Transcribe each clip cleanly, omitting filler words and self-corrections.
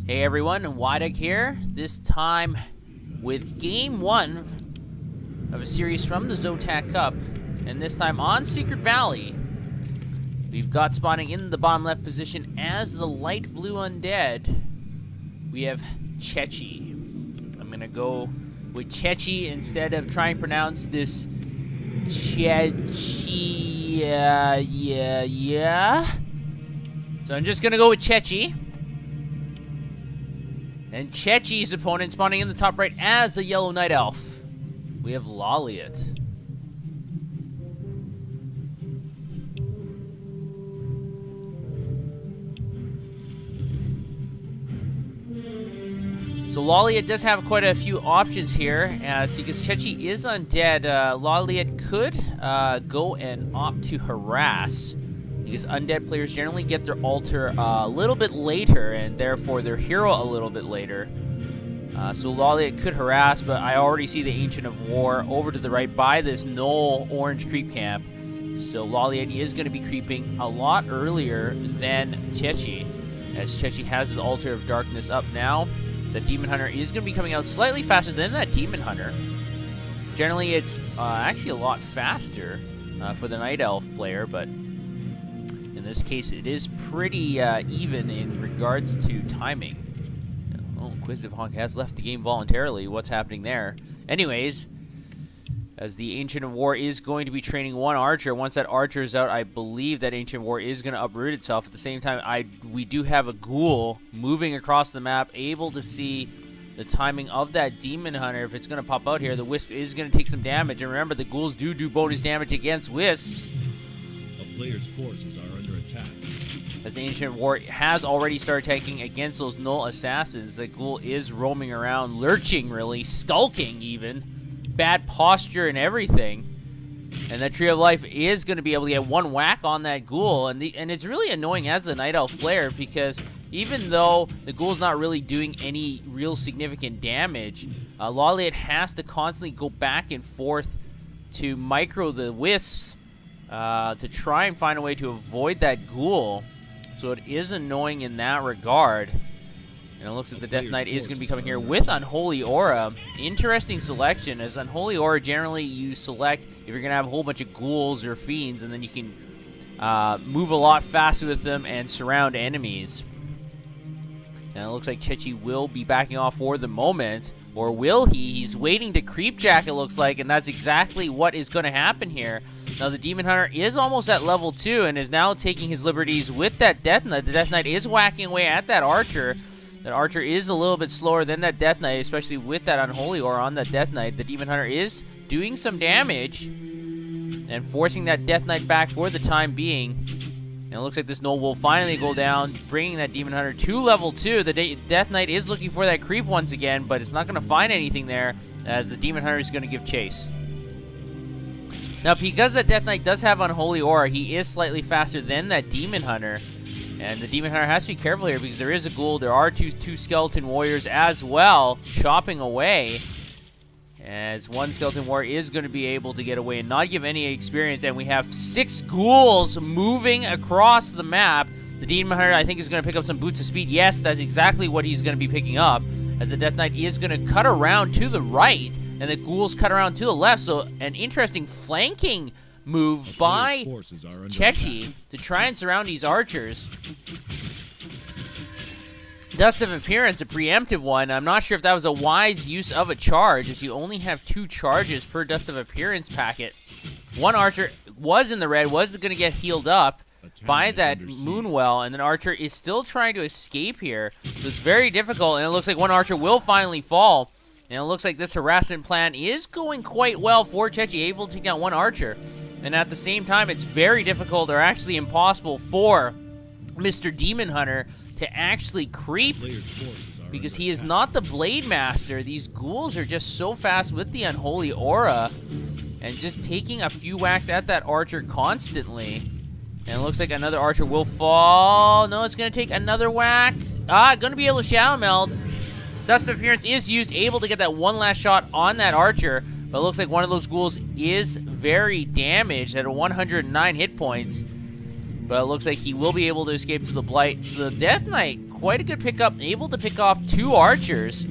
Hey everyone, Zotac here, this time with Game 1 of a series from the Zotac Cup, and this time on Secret Valley. We've got spawning in the bottom left position as the light blue undead. We have Cechi. I'm gonna go with Cechi instead of trying to pronounce this Cechi, yeah. So I'm just gonna go with Cechi. And Cechi's opponent spawning in the top right as the Yellow Night Elf. We have Lawliet. So Lawliet does have quite a few options here, because Cechi is undead. Lawliet could go and opt to harass, because undead players generally get their altar a little bit later, and therefore their hero a little bit later. So Lawliet could harass, but I already see the Ancient of War over to the right by this Knoll orange creep camp. So Lawliet is going to be creeping a lot earlier than Cechi, as Cechi has his Altar of Darkness up now. The Demon Hunter is going to be coming out slightly faster than that Demon Hunter. Generally, it's actually a lot faster for the Night Elf player, but in this case, it is pretty even in regards to timing. Oh, Inquisitive Honk has left the game voluntarily. What's happening there? Anyways, as the Ancient of War is going to be training one archer. Once that archer is out, I believe that Ancient of War is going to uproot itself. At the same time, we do have a ghoul moving across the map, able to see the timing of that Demon Hunter. If it's going to pop out here, the Wisp is going to take some damage. And remember, the ghouls do bonus damage against Wisps. A player's forces are under attack. As the Ancient of War has already started taking against those Knoll assassins, the ghoul is roaming around, lurching really, skulking even. Bad posture and everything. And that Tree of Life is going to be able to get one whack on that ghoul. And it's really annoying as the Night Elf player, because even though the ghoul's not really doing any real significant damage, Lawliet has to constantly go back and forth to micro the Wisps to try and find a way to avoid that ghoul. So it is annoying in that regard. And it looks like the Death Knight is going to be coming here with Unholy Aura. Interesting selection, as Unholy Aura generally you select if you're going to have a whole bunch of ghouls or fiends, and then you can move a lot faster with them and surround enemies. And it looks like Cechi will be backing off for the moment. Or will he? He's waiting to creepjack, it looks like, and that's exactly what is going to happen here. Now, the Demon Hunter is almost at level 2 and is now taking his liberties with that Death Knight. The Death Knight is whacking away at that Archer. That Archer is a little bit slower than that Death Knight, especially with that Unholy Aura on that Death Knight. The Demon Hunter is doing some damage and forcing that Death Knight back for the time being. And it looks like this Knoll will finally go down, bringing that Demon Hunter to level 2. The Death Knight is looking for that creep once again, but it's not going to find anything there, as the Demon Hunter is going to give chase. Now, because that Death Knight does have Unholy Aura, he is slightly faster than that Demon Hunter. And the Demon Hunter has to be careful here, because there is a ghoul. There are two skeleton warriors as well, chopping away. As one skeleton warrior is going to be able to get away and not give any experience. And we have 6 ghouls moving across the map. The Demon Hunter, I think, is going to pick up some boots of speed. Yes, that's exactly what he's going to be picking up, as the Death Knight is going to cut around to the right, and the ghouls cut around to the left. So an interesting flanking move by Cechi to try and surround these archers. Dust of Appearance, a preemptive one. I'm not sure if that was a wise use of a charge, as you only have 2 charges per Dust of Appearance packet. One archer was in the red, was going to get healed up by that Moonwell, and then Archer is still trying to escape here. So it's very difficult, and it looks like one archer will finally fall. And it looks like this harassment plan is going quite well for Cechi, able to take out one archer. And at the same time, it's very difficult, or actually impossible, for Mr. Demon Hunter to actually creep, because he is not the Blade Master. These ghouls are just so fast with the Unholy Aura, and just taking a few whacks at that archer constantly. And it looks like another archer will fall. No, it's going to take another whack. Going to be able to Shadow Meld. Dust of Appearance is used, able to get that one last shot on that archer. But it looks like one of those ghouls is very damaged at 109 hit points. But it looks like he will be able to escape to the Blight. So the Death Knight quite a good pickup, able to pick off 2 archers,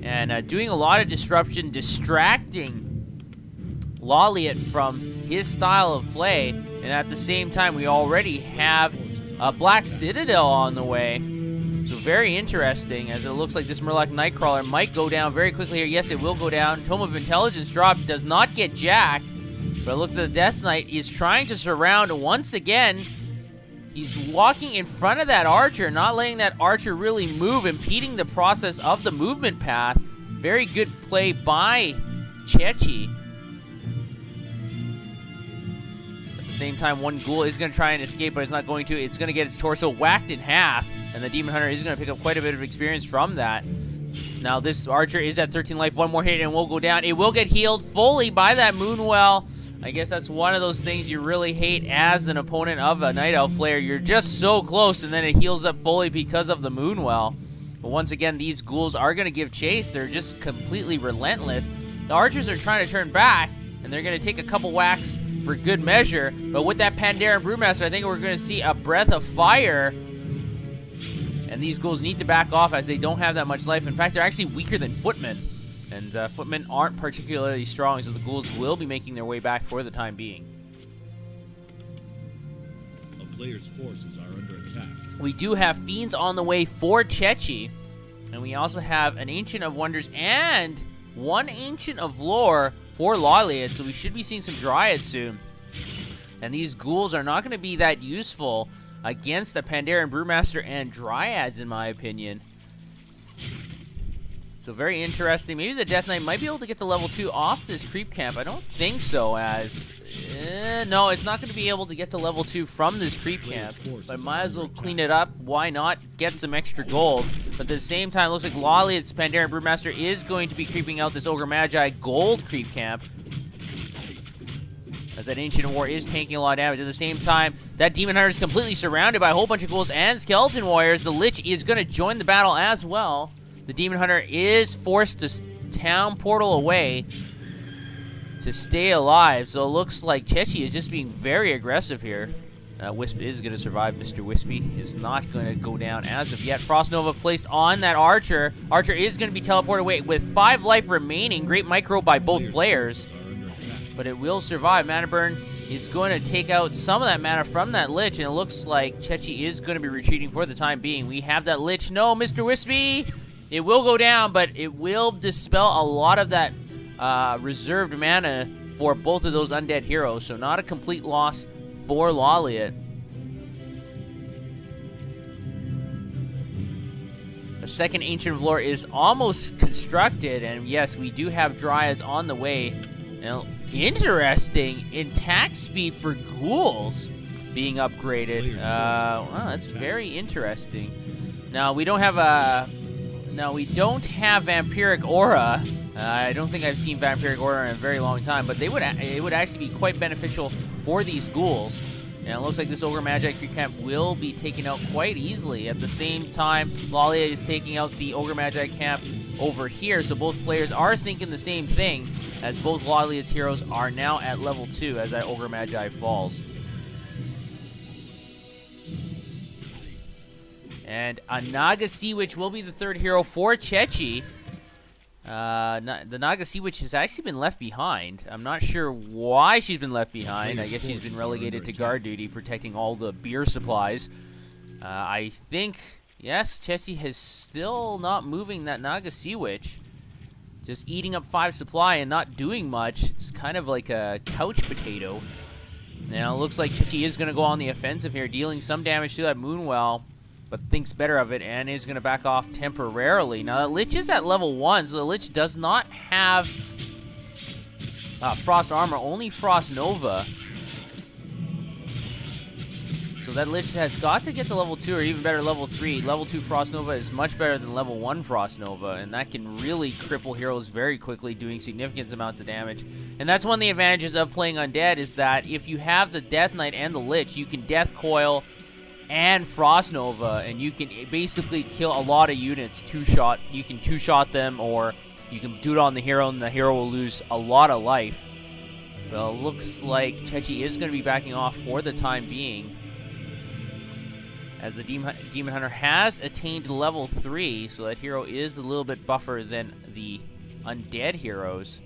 and doing a lot of disruption, distracting Lawliet from his style of play, and at the same time, we already have a Black Citadel on the way. So very interesting, as it looks like this Murloc Nightcrawler might go down very quickly here. Yes, it will go down. Tome of Intelligence drop does not get jacked, but look at the Death Knight is trying to surround once again. He's walking in front of that archer, not letting that archer really move, impeding the process of the movement path. Very good play by Cechi. At the same time, one ghoul is going to try and escape, but it's not going to. It's going to get its torso whacked in half, and the Demon Hunter is going to pick up quite a bit of experience from that. Now, this archer is at 13 life. One more hit, and will go down. It will get healed fully by that Moonwell. I guess that's one of those things you really hate as an opponent of a Night Elf player. You're just so close, and then it heals up fully because of the Moonwell. But once again, these ghouls are going to give chase. They're just completely relentless. The archers are trying to turn back, and they're going to take a couple whacks for good measure. But with that Pandaren Brewmaster, I think we're going to see a breath of fire. And these ghouls need to back off as they don't have that much life. In fact, they're actually weaker than footmen. And footmen aren't particularly strong, so the ghouls will be making their way back for the time being. A player's forces are under attack. We do have Fiends on the way for Cechi. And we also have an Ancient of Wonders and 1 Ancient of Lore for Lawliet. So we should be seeing some Dryads soon. And these ghouls are not going to be that useful against the Pandaren Brewmaster and Dryads, in my opinion. So very interesting. Maybe the Death Knight might be able to get to level 2 off this creep camp. I don't think so, as... no, it's not going to be able to get to level 2 from this creep camp. But might as well clean it up. Why not get some extra gold? But at the same time, it looks like Lawliet's Pandaren Brewmaster is going to be creeping out this Ogre Magi gold creep camp, as that Ancient of War is taking a lot of damage. At the same time, that Demon Hunter is completely surrounded by a whole bunch of ghouls and Skeleton Warriors. The Lich is going to join the battle as well. The Demon Hunter is forced to town portal away to stay alive. So it looks like Cechi is just being very aggressive here. Wisp is going to survive. Mr. Wispy is not going to go down as of yet. Frost Nova placed on that Archer. Archer is going to be teleported away with 5 life remaining. Great micro by both players. But it will survive. Mana Burn is going to take out some of that mana from that Lich. And it looks like Cechi is going to be retreating for the time being. We have that Lich. No, Mr. Wispy! It will go down, but it will dispel a lot of that reserved mana for both of those undead heroes. So not a complete loss for Lawliet. A second Ancient of Lore is almost constructed, and yes, we do have Dryads on the way. Now, interesting, attack speed for ghouls being upgraded. Wow, that's very interesting. Now, we don't have Vampiric Aura. I don't think I've seen Vampiric Aura in a very long time, but it would actually be quite beneficial for these ghouls. And it looks like this Ogre Magi creep camp will be taken out quite easily. At the same time, Lawliet is taking out the Ogre Magi camp over here, so both players are thinking the same thing, as both Lawliet's heroes are now at level 2 as that Ogre Magi falls. And a Naga Sea Witch will be the 3rd hero for Cechi. The Naga Sea Witch has actually been left behind. I'm not sure why she's been left behind. I guess she's been relegated to guard duty, protecting all the beer supplies. I think, yes, Cechi is still not moving that Naga Sea Witch. Just eating up 5 supply and not doing much. It's kind of like a couch potato. Now, it looks like Cechi is going to go on the offensive here, dealing some damage to that Moonwell, but thinks better of it and is going to back off temporarily. Now, that Lich is at level 1, so the Lich does not have Frost Armor, only Frost Nova. So that Lich has got to get to level 2, or even better, level 3. Level 2 Frost Nova is much better than level 1 Frost Nova, and that can really cripple heroes very quickly, doing significant amounts of damage. And that's one of the advantages of playing Undead, is that if you have the Death Knight and the Lich, you can Death Coil and Frost Nova, and you can basically kill a lot of units. You can two-shot them, or you can do it on the hero, and the hero will lose a lot of life. But it looks like Cechi is going to be backing off for the time being, as the Demon Hunter has attained level 3, so that hero is a little bit buffer than the Undead heroes.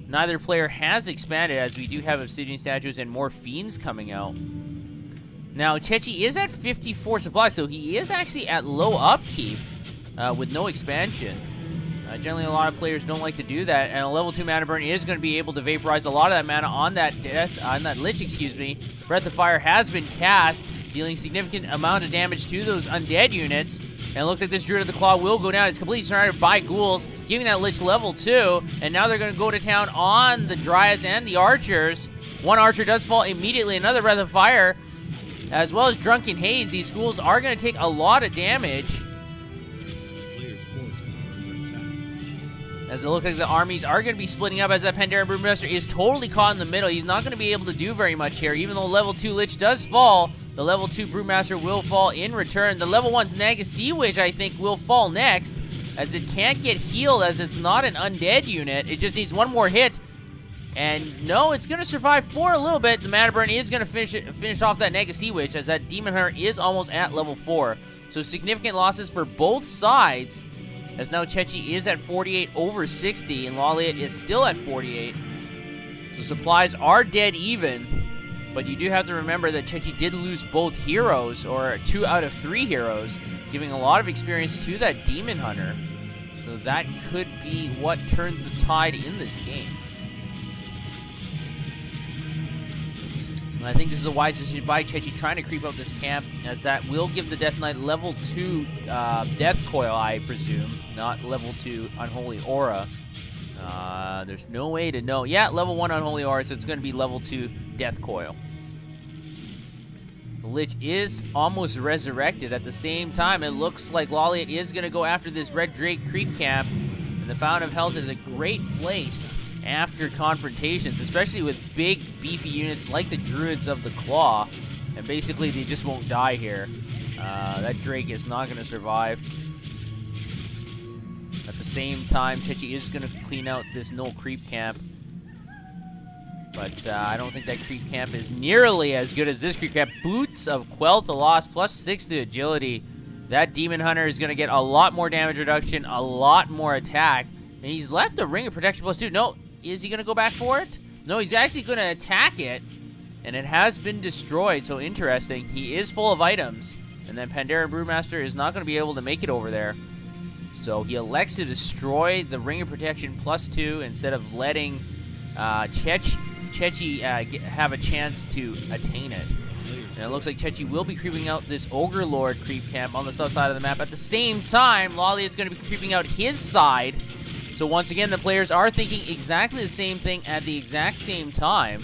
Neither player has expanded, as we do have Obsidian Statues and more Fiends coming out. Now, Cechi is at 54 supply, so he is actually at low upkeep with no expansion. Generally, a lot of players don't like to do that, and a level 2 mana burn is going to be able to vaporize a lot of that mana on that Lich, excuse me. Breath of Fire has been cast, dealing significant amount of damage to those Undead units. And it looks like this Druid of the Claw will go down. It's completely surrounded by ghouls, giving that Lich level 2. And now they're going to go to town on the Dryads and the Archers. One Archer does fall immediately. Another Breath of Fire, as well as Drunken Haze. These ghouls are going to take a lot of damage. As it looks like the armies are going to be splitting up, as that Pandaren Brewmaster is totally caught in the middle. He's not going to be able to do very much here. Even though level 2 Lich does fall, the level 2 Brewmaster will fall in return. The level 1's Naga Sea Witch, I think, will fall next, as it can't get healed, as it's not an Undead unit. It just needs one more hit. And no, it's going to survive for a little bit. The Mana Burn is going to finish off that Naga Sea Witch, as that Demon Hunter is almost at level 4. So significant losses for both sides, as now Cechi is at 48 over 60, and Lawliet is still at 48. So supplies are dead even, but you do have to remember that Cechi did lose both heroes, or 2 out of 3 heroes, giving a lot of experience to that Demon Hunter. So that could be what turns the tide in this game. And I think this is a wise decision by Cechi, trying to creep up this camp, as that will give the Death Knight level 2 Death Coil, I presume, not level 2 Unholy Aura. There's no way to know. Yeah, level 1 Unholy Aura, so it's going to be level 2 Death Coil. The Lich is almost resurrected. At the same time, it looks like Lawliet is going to go after this Red Drake creep camp, and the Fountain of Health is a great place after confrontations, especially with big, beefy units like the Druids of the Claw. And basically, they just won't die here. That Drake is not going to survive. At the same time, Cechi is going to clean out this null creep camp. But I don't think that creep camp is nearly as good as this creep camp. Boots of Quel'Tha Lost, plus 6 to agility. That Demon Hunter is going to get a lot more damage reduction, a lot more attack. And he's left a Ring of Protection plus 2. No, is he going to go back for it? No, he's actually going to attack it. And it has been destroyed, so interesting. He is full of items. And then Pandaren Brewmaster is not going to be able to make it over there. So he elects to destroy the Ring of Protection plus 2 instead of letting Cechi have a chance to attain it. And it looks like Cechi will be creeping out this Ogre Lord creep camp on the south side of the map. At the same time, Lawliet's going to be creeping out his side. So once again, the players are thinking exactly the same thing at the exact same time.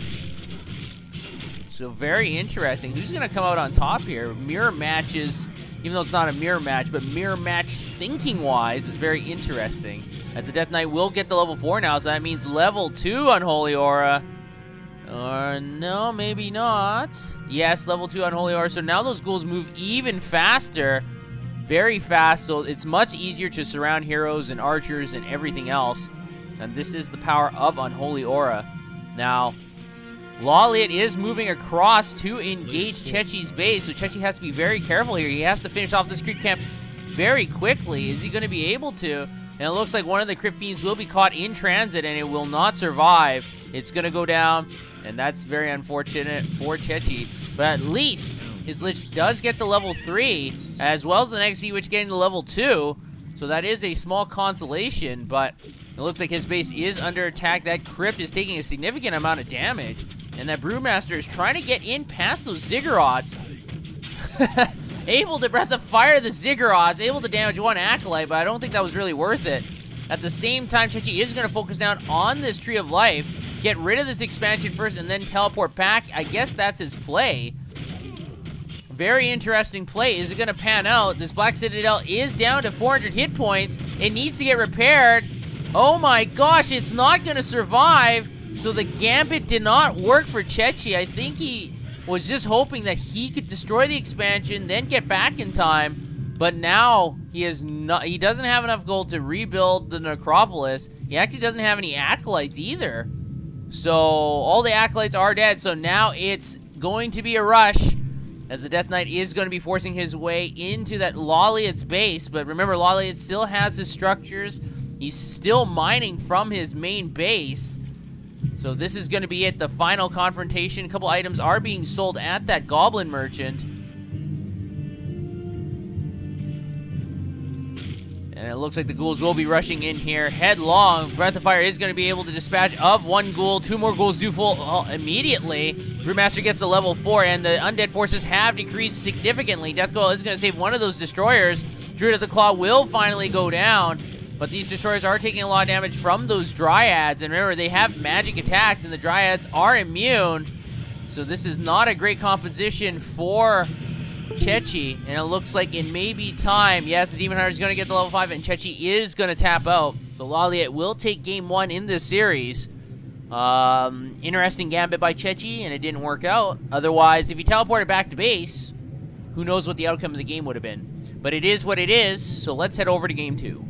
So very interesting. Who's going to come out on top here? Mirror matches, even though it's not a mirror match, but mirror match thinking-wise is very interesting. As the Death Knight will get to level 4 now, so that means level 2 Unholy Aura. Or no, maybe not. Yes, level 2 Unholy Aura. So now those ghouls move even faster. Very fast, so it's much easier to surround heroes and archers and everything else. And this is the power of Unholy Aura. Now, Lawliet is moving across to engage Cechi's base, so Cechi has to be very careful here. He has to finish off this creep camp very quickly. Is he going to be able to? And it looks like one of the Crypt Fiends will be caught in transit, and it will not survive. It's going to go down, and that's very unfortunate for Cechi. But at least his Lich does get to level 3, as well as the next Sea Witch getting to level 2. So that is a small consolation, but it looks like his base is under attack. That Crypt is taking a significant amount of damage, and that Brewmaster is trying to get in past those Ziggurats. Able to Breath of Fire the Ziggurats, able to damage one Acolyte, but I don't think that was really worth it. At the same time, Cechi is going to focus down on this Tree of Life, get rid of this expansion first, and then teleport back. I guess that's his play. Very interesting play. Is it going to pan out? This Black Citadel is down to 400 hit points. It needs to get repaired. Oh my gosh, it's not going to survive. So the Gambit did not work for Cechi. I think he was just hoping that he could destroy the expansion, then get back in time. But now he doesn't have enough gold to rebuild the Necropolis. He actually doesn't have any Acolytes either. So all the Acolytes are dead. So now it's going to be a rush as the Death Knight is going to be forcing his way into that Lawliet's base. But remember, Lawliet still has his structures. He's still mining from his main base. So this is going to be it, the final confrontation. A couple items are being sold at that Goblin Merchant. And it looks like the ghouls will be rushing in here headlong. Breath of Fire is going to be able to dispatch of one ghoul. 2 more ghouls do full immediately. Brewmaster gets to level 4, and the undead forces have decreased significantly. Death Ghoul is going to save one of those destroyers. Druid of the Claw will finally go down, but these destroyers are taking a lot of damage from those dryads. And remember, they have magic attacks, and the dryads are immune. So this is not a great composition for Cechi, and it looks like it may be time. Yes, the Demon Hunter is going to get to level 5, and Cechi is going to tap out. So Lawliet will take game 1 in this series. Interesting gambit by Cechi, and it didn't work out. Otherwise, if he teleported back to base, who knows what the outcome of the game would have been. But it is what it is, so let's head over to game 2.